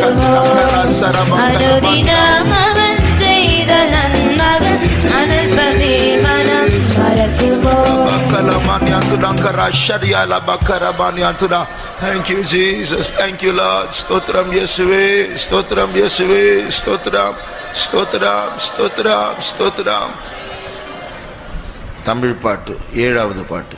மறக்குமோ அனுதினம் அவன் செய்த நன்மைகள் அனுபவே மனம் மறக்குமோ. Thank you Jesus, thank you Lord. ஸ்தோத்திரம் இயேசுவே, ஸ்தோத்திரம் இயேசுவே, ஸ்தோத்திரம் ஸ்தோத்திரம் ஸ்தோத்திரம் ஸ்தோத்திரம். தமிழ் பாட்டு, 7வது பாட்டு.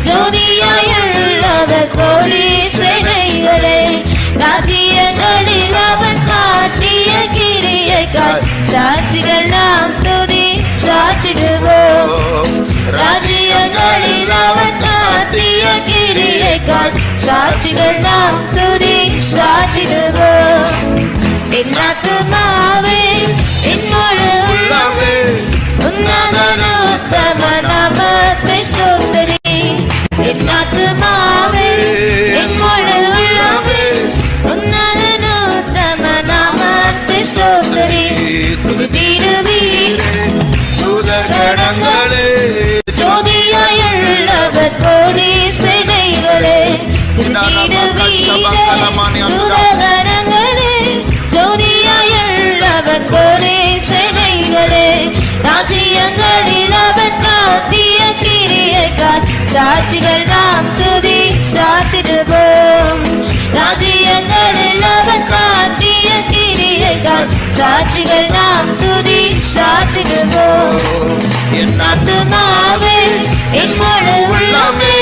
ஜோதியாயுள்ளவர் கோடி சேனைகளே ராஜ்ய சாட்சிகள் நாம் துதி சாற்றிடுவோம். ராஜ்யங்களில் அவர் காட்டிய கிரியைக்காய் சாட்சிகள் நாம் துதி சாற்றிடுவோம். என் ஆத்துமாவே என் முழு உள்ளமே உன்னதன உத்தம நாமத்தை ஸ்தோத்திரி. என் ஆத்துமாவே என் முழு உள்ளமே உன்னதன உத்தம நாமத்தை ஸ்தோத்திரி. துதித்திடுவீர் தூதகணங்களே, ஜோதியாயுள்ளவர் கோடி சேனைகளே. தூதகணங்களே, ஜோதியாயுள்ளவர் கோடி சேனைகளே. ராஜ்யங்களில் அவர் காட்டிய கிரியைக்காய் சாட்சிகள் நாம் துதி சாற்றிடுவோம். ராஜ்யங்களில் அவர் காட்டிய கிரியைக்காய் சாட்சிகள் நாம் துதி சாற்றிடுவோம். என் ஆத்துமாவே என் முழு உள்ளமே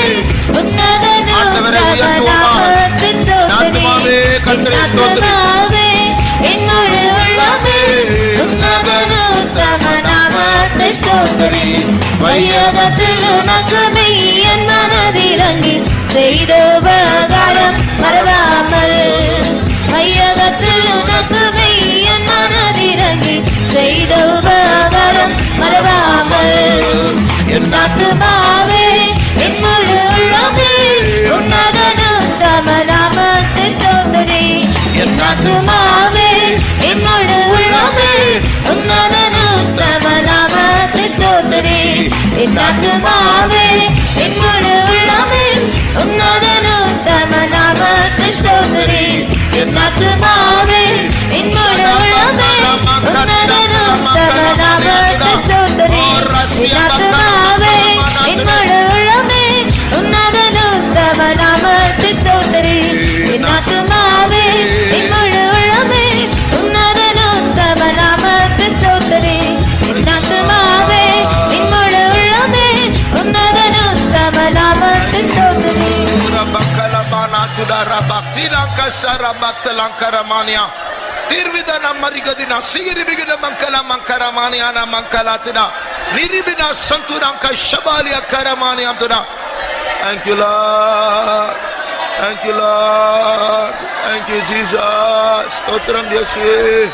உன்னத நாமத்தை ஸ்தோத்திரி. என் ஆத்துமாவே என் முழு உள்ளமே உன்னத நாமத்தை ஸ்தோத்திரி. வையகத்தில் உனக்கு மெய்யன் மனதிறங்கி செய்த உபகாரம் மறவாமல். வையகத்தில் உனக்கு மெய்யன் மனதிறங்கி செய்த உபகாரம் மறவாமல். என் ஆத்துமாவே என் முழு உள்ளமே உன்னத நாமத்தை ஸ்தோத்திரி. என் ஆத்துமாவே என் முழு உள்ளமே உன்னத நாமத்தை ஸ்தோத்திரி. என் ஆத்துமாவே என் முழு உள்ளமே உன்னத நாமத்தை ஸ்தோத்திரி. என் ஆத்துமாவே என் முழு உள்ளமே உன்னத நாமத்தை ஸ்தோத்திரி. என் ஆத்துமாவே என் முழு உள்ளமே உன்னத நாமத்தை ஸ்தோத்திரி. என் ஆத்துமாவே என் முழு உள்ளமே உன்னத நாமத்தை ஸ்தோத்திரி. என் ஆத்துமாவே என் முழு உள்ளமே உன்னத நாமத்தை ஸ்தோத்திரி. Tirvidana marigadina sigiribigina mankala mankaramaniana mankalatina niribina santuranka shabalia karamaniamtuna. Thank you Lord, thank you Lord, thank you Jesus. Stotram Yeshua.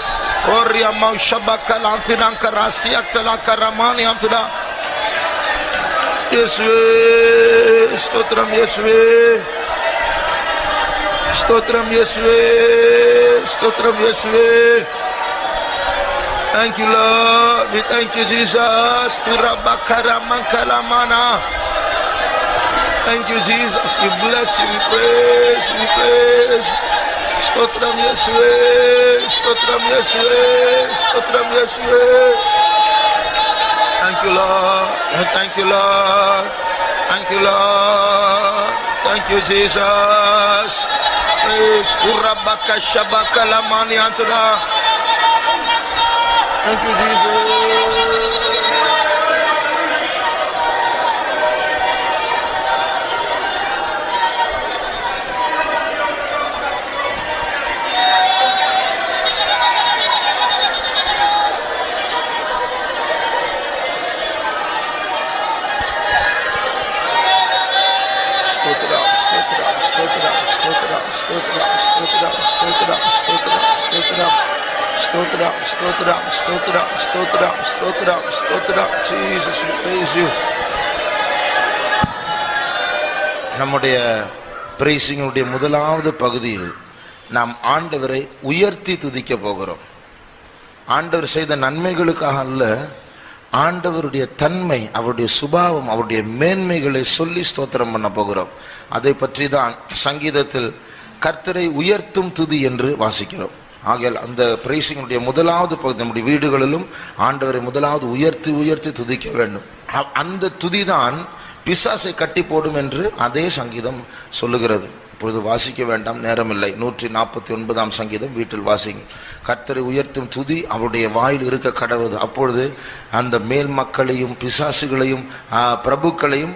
Oria mau shabakalantinanka rasiaktala karamaniamtuna. Yeshua, stotram Yeshua, stotram Yeshua, stotram Yeshua. Thank you Lord, we thank you Jesus. Turabakara mankalamana. Thank you Jesus, we bless you, we praise, we praise. Stotram Yeshua, stotram Yeshua, stotram Yeshua. Thank you Lord, thank you Lord, thank you Lord, thank you Jesus. Praise Urabaka Shabaka Lamani Antuna. Thank you Jesus. Stotram, stotram, stotram, stotram, stotram, stotram. Jesus, we praise you. நம்முடைய பிரேசிங்குடைய முதலாவது பகுதியில் நாம் ஆண்டவரை உயர்த்தி துதிக்க போகிறோம். ஆண்டவர் செய்த நன்மைகளுக்காக அல்ல, ஆண்டவருடைய தன்மை, அவருடைய சுபாவம், அவருடைய மேன்மைகளை சொல்லி ஸ்தோத்திரம் பண்ண போகிறோம். அதை பற்றி தான் சங்கீதத்தில் கர்த்தரை உயர்த்தும் துதி என்று வாசிக்கிறோம். ஆகையால் அந்த பிரைசிங்குடைய முதலாவது பகுதி நம்முடைய வீடுகளிலும் ஆண்டவரை முதலாவது உயர்த்தி உயர்த்தி துதிக்க வேண்டும். அந்த துதிதான் பிசாசை கட்டி போடும் என்று அதே சங்கீதம் சொல்லுகிறது. இப்பொழுது வாசிக்க வேண்டாம், நேரமில்லை. 149 சங்கீதம் வீட்டில் வாசிங்க. கர்த்தரை உயர்த்தும் துதி அவருடைய வாயில் இருக்க கடவுது. அப்பொழுது அந்த மேல் மக்களையும் பிசாசுகளையும் பிரபுக்களையும்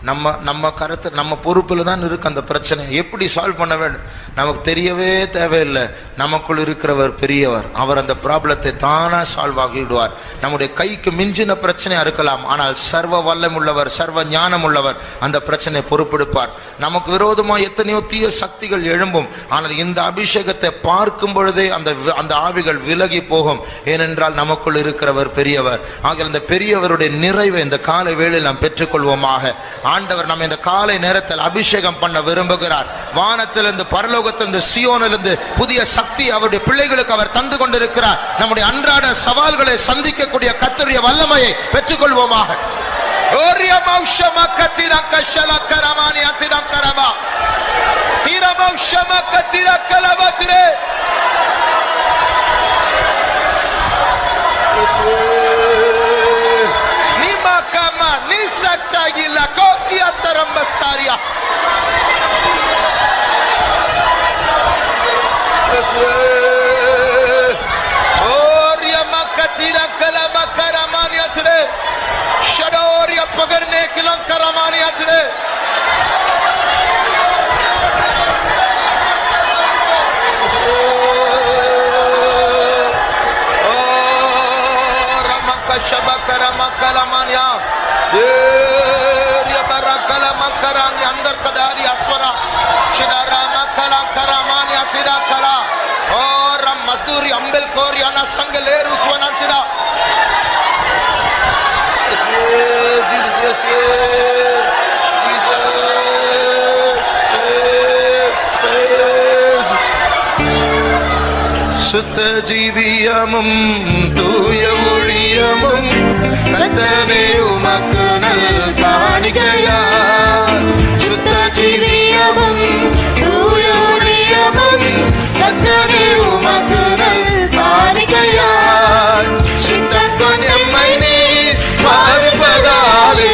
நம்ம கருத்து நம்ம பொறுப்பில் தான் இருக்கு. அந்த பிரச்சனை எப்படி சால்வ் பண்ண வேண்டும் நமக்கு தெரியவே தேவையில்லை. நமக்குள் இருக்கிறவர் பெரியவர். அவர் அந்த ப்ராப்ளத்தை தானா சால்வ் ஆகிவிடுவார். நம்முடைய கைக்கு மிஞ்சின பிரச்சனையா இருக்கலாம், ஆனால் சர்வ வல்லம் உள்ளவர், சர்வ ஞானம் உள்ளவர் அந்த பிரச்சனை பொறுப்பெடுப்பார். நமக்கு விரோதமா எத்தனையோ தீய சக்திகள் எழும்பும், ஆனால் இந்த அபிஷேகத்தை பார்க்கும் பொழுதே அந்த ஆவிகள் விலகி போகும். ஏனென்றால் நமக்குள் இருக்கிறவர் பெரியவர். ஆக இந்த பெரியவருடைய நிறைவை இந்த காலை வேளையில் நாம் பெற்றுக்கொள்வோமாக. ஆண்டவர் நம்ம இந்த காலை நேரத்தில் அபிஷேகம் பண்ண விரும்புகிறார். வானத்திலிருந்து, பரலோகத்திலிருந்து, சியோனிலிருந்து புதிய சக்தி அவருடைய பிள்ளைகளுக்கு அவர் தந்து கொண்டிருக்கிறார். நம்முடைய அன்றாட சவால்களை சந்திக்கக்கூடிய கர்த்தருடைய வல்லமையை பெற்றுக்கொள்வோமாக. पकड़ने किलो करमानिया थे शबकरमकलमानिया बरकलमकरानी अंदर कदारी अस्वरा शिरामकलकरमानिया तिरा कला और मजदूरी अंबेल कोरियाना संग लेरू स्वनंतिरा சுத்த ஜீவியமும் தூய ஒளியமும் கர்த்தரே உமக்கு நல் காணிக்கையா. சுத்த ஜீவியமும் தூய ஒளியமும் கர்த்தரே உமக்கு நல் காணிக்கையா. சுத்தம் கொண்டு எம்மை நீ பாவிப்பதாலே,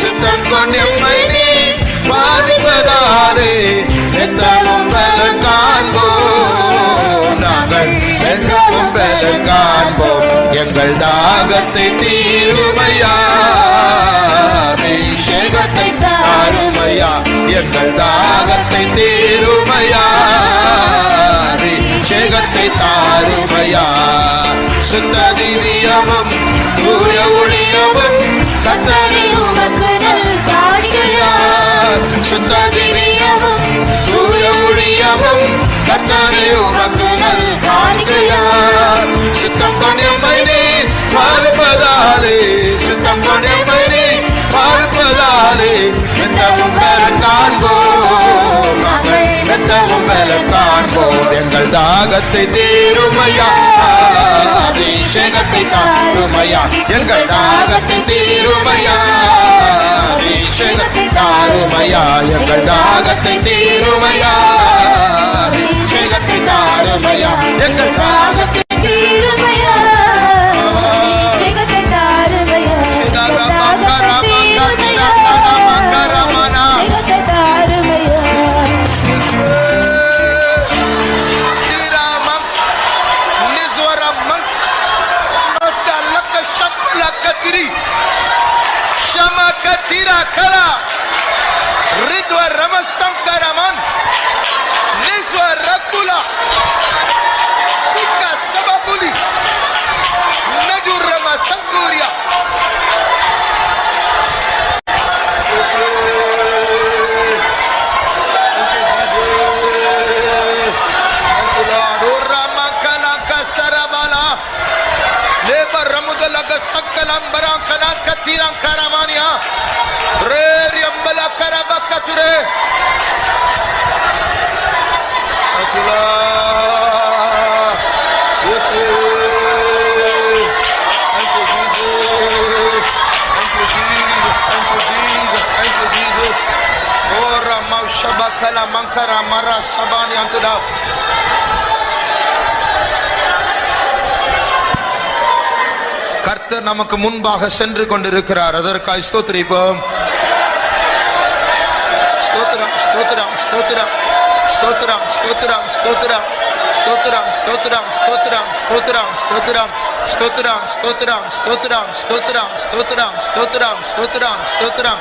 சுத்தம் கொண்டு எம்மை நீ பாவிப்பதாலே நித்தமும் பலன் காண்போம். நாங்கள் நித்தமும் பலன் காண்போம். எங்கள் தாகத்தை தீருமையா, அபிஷேகத்தை தாருமையா. எங்கள் தாகத்தை தீருமையா, அபிஷேகத்தை தாருமையா. சுத்த திவ்யமும் தூய ஒளியமும் கர்த்தரே உமக்கு நல் காணிக்கையா. சுத்த திவ்யமும் தூய ஒளியமும் கர்த்தரே உமக்கு நல் காணிக்கையா. சுத்தம் கொண்டு எம்மை நீ பாவிப்பதாலே, சுத்தம் கொண்டு எம்மை நீ பாவிப்பதாலே நித்தமும் பலன் காண்போம். நாங்கள் நித்தமும் பலன் காண்போம். எங்கள் தாகத்தை தீருமையா, அபிஷேகத்தை தாருமையா. எங்கள் தாகத்தை தீருமையா, அபிஷேகத்தை தாருமையா. எங்கள் தாகத்தை தீருமையா, அபிஷேகத்தை தாருமையா. எங்கள் தாகத்தை தீருமையா, அபிஷேகத்தை தாருமையா. கர்த்தர் நமக்கு முன்பாக சென்று கொண்டிருக்கிறார். அதற்காக ஸ்தோத்திரிப்போம். ஸ்தோத்திரம் ஸ்தோத்திரம் ஸ்தோத்திரம் ஸ்தோத்திரம் ஸ்தோத்திரம் ஸ்தோத்திரம் ஸ்தோத்திரம் ஸ்தோத்திரம் ஸ்தோத்திரம் ஸ்தோத்திரம் ஸ்தோத்திரம் ஸ்தோத்திரம் ஸ்தோத்திரம் ஸ்தோத்திரம் ஸ்தோத்திரம் ஸ்தோத்திரம் ஸ்தோத்திரம் ஸ்தோத்திரம் ஸ்தோத்திரம்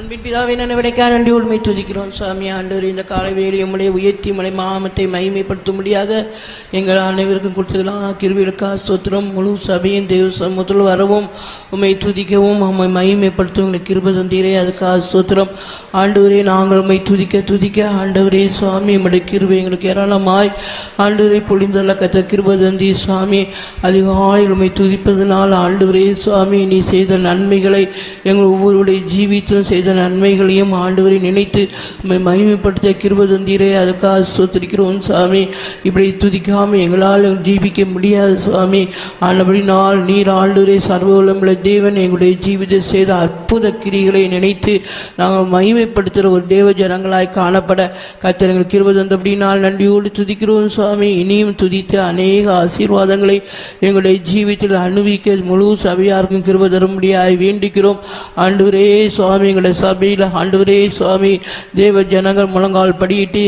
அன்பின் பிதாவை நினைவிடைக்காக நன்றியோடு உம்மை துதிக்கிறோம் சாமி. ஆண்டவர் இந்த காலை வேளையை உம்முடைய உயர்த்தி உம்முடைய நாமத்தை மகிமைப்படுத்தும்படியாக எங்கள் அனைவருக்கும் கொடுத்ததெல்லாம் கிருபைகளுக்காக ஸ்தோத்திரம். முழு சபையின் தேவ சமூகத்தில் வரவும் உம்மை துதிக்கவும் உம்மை மகிமைப்படுத்தும் எங்களுக்கு கிருபை தந்தீரே, அதுக்காக ஸ்தோத்திரம். ஆண்டவரே நாங்கள் உம்மை துதிக்க ஆண்டவரே சுவாமி உம்முடைய கிருபை எங்களுக்கு ஏராளமாய் ஆண்டவரை பொழிந்துள்ள கத்த கிருபை தந்தி சுவாமி. அதிகாலையில் உம்மை துதிப்பதனால் ஆண்டவரே சுவாமி நீ செய்த நன்மைகளை எங்கள் ஒவ்வொருடைய ஜீவித்திலும் செய்த நன்மைகளையும் ஆண்டவரை நினைத்து மகிமைப்படுத்த கிருபை தந்தீரே, அதுக்காக ஸ்தோத்திரிக்கிறோம் சாமி. இப்படி துதிக்காமல் எங்களால் ஜீவிக்க முடியாது சுவாமி. ஆனபடினால் நீர் ஆண்டவரே சர்வவல்லமையுள்ள தேவன் எங்களுடைய ஜீவிதத்தை செய்த அற்புத கிரிகளை நினைத்து நாங்கள் மகிமைப்படுத்துகிற ஒரு தேவ ஜனங்களாய் காணப்பட கர்த்தர் எங்களுக்கு கிருபை தந்தபடினால் நன்றியோடு துதிக்கிறோம் சுவாமி. இனியும் துதித்து அநேக ஆசீர்வாதங்களை எங்களுடைய ஜீவிதத்தில் அனுபவிக்க முழு சபையாருக்கும் கிருபை தரும்படியாய் வேண்டிக்கிறோம். ஆண்டவரே சுவாமி எங்களுடைய சபையில் ஆண்டவரே சுவாமி தேவ ஜனங்கள் முழங்கால் படியிட்டு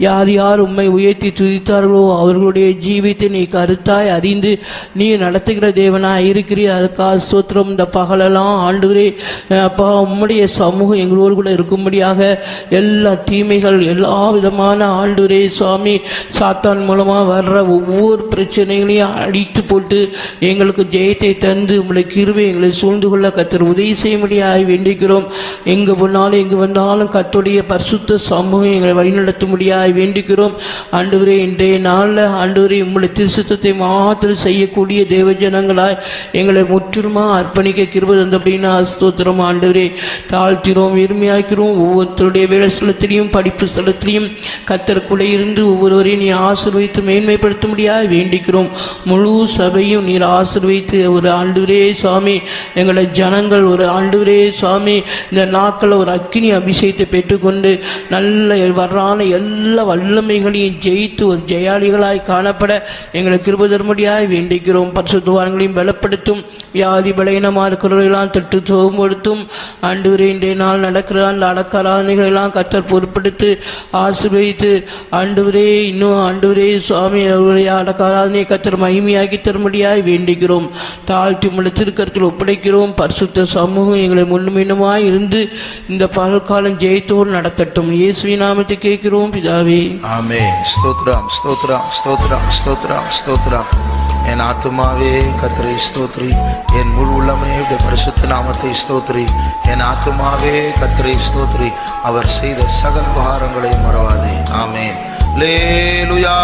யார் யார் உம்மை உயர்த்தி துதித்தார்களோ அவர்களுடைய ஜீவித்தை நீ கருத்தாய் அறிந்து நீ நடத்துகிற தேவனாய் இருக்கிறீர், அதுக்காக ஸ்தோத்திரம். இந்த பகலெல்லாம் ஆண்டவரே அப்பா உம்முடைய சமூகம் எங்களோடு கூட இருக்கும்படியாக எல்லா தீமைகள் எல்லா விதமான ஆண்டவரே சுவாமி சாத்தான் மூலமாக வர்ற ஒவ்வொரு பிரச்சனைகளையும் அடித்து போட்டு எங்களுக்கு ஜெயத்தை தந்து உம்முடைய கிருபை எங்களை சூழ்ந்து கொள்ள கர்த்தர் உதவி செய்யும்படியாய் வேண்டிக்கிறோம். எங்கு போனாலும் எங்கு வந்தாலும் கர்த்தருடைய பரிசுத்த சமூகம் எங்களை வழிநடத்தும்படியாய் வேண்டிக்கிறோம். ஆண்டவரே இன்றைய நாளில் ஆண்டவரே உம்முடைய திருச்சித்தத்தை மாத்திரம் செய்யக்கூடிய தேவ ஜனங்களாய் எங்களை முற்றிலுமாக அர்ப்பணிக்க கிருபை தந்தபடினா ஸ்தோத்திரம். ஆண்டவரே தாழ்த்திரோம் எருமையாக்கிறோம். ஒவ்வொருத்தருடைய வேலை ஸ்தலத்திலையும் படிப்பு ஸ்தலத்திலையும் கர்த்தருக்குள்ளே இருந்து ஒவ்வொருவரையும் நீ ஆசீர்வதித்து மேன்மைப்படுத்தும்படியாய் வேண்டிக்கிறோம். முழு சபையும் நீர் ஆசீர்வதித்து ஒரு ஆண்டவரே சுவாமி எங்களை ஜனங்கள் ஒரு ஆண்டவரே சுவாமி இந்த நாட்களில் ஒரு அக்கினி அபிஷேகத்தை பெற்றுக்கொண்டு நல்ல வர்றான எல்லா வல்லமைகளையும் ஜெயித்து ஒரு ஜெயாளிகளாய் காணப்பட எங்களை கிருபை தரும்படியாய் வேண்டிக்கிறோம். பரிசுத்தவான்களையும் பலப்படுத்தும். வியாதி பலவீனமாக இருக்கிறவர்களெல்லாம் தொட்டு சுகப்படுத்தும். ஆண்டவரே இன்றைய நாள் நடக்கிற அந்த அடக்கராணிகளெல்லாம் கர்த்தர் பொறுப்படுத்தி ஆசீர்வதித்து ஆண்டவரே இன்னும் ஆண்டவரே சுவாமி அவருடைய அடக்கராதனை கர்த்தர் மகிமையாக்கி தரும்படியாய் வேண்டிக்கிறோம். தாழ்த்தி உம்முடைய திருக்கரத்தில் ஒப்படைக்கிறோம். பரிசுத்த சமூகம் எங்களை முன்னுமின்னுமாய் இருந்து இந்த பகல்காலம் ஜெயத்தோடு நடத்தட்டும். இயேசுவின் நாமத்தை கேட்கிறோம் பிதாவே, ஆமென். ஸ்தோத்ரம் ஸ்தோத்ரம் ஸ்தோத்ரம் ஸ்தோத்ரம் ஸ்தோத்ரம். என் ஆத்துமாவே கர்த்தரை ஸ்தோத்ரி, என் முழு உள்ளமே பரிசுத்த நாமத்தை ஸ்தோத்ரி. என் ஆத்துமாவே கர்த்தரை ஸ்தோத்ரி, அவர் செய்த சகல உபகாரங்களை மறவாதே. ஆமென். அல்லேலூயா.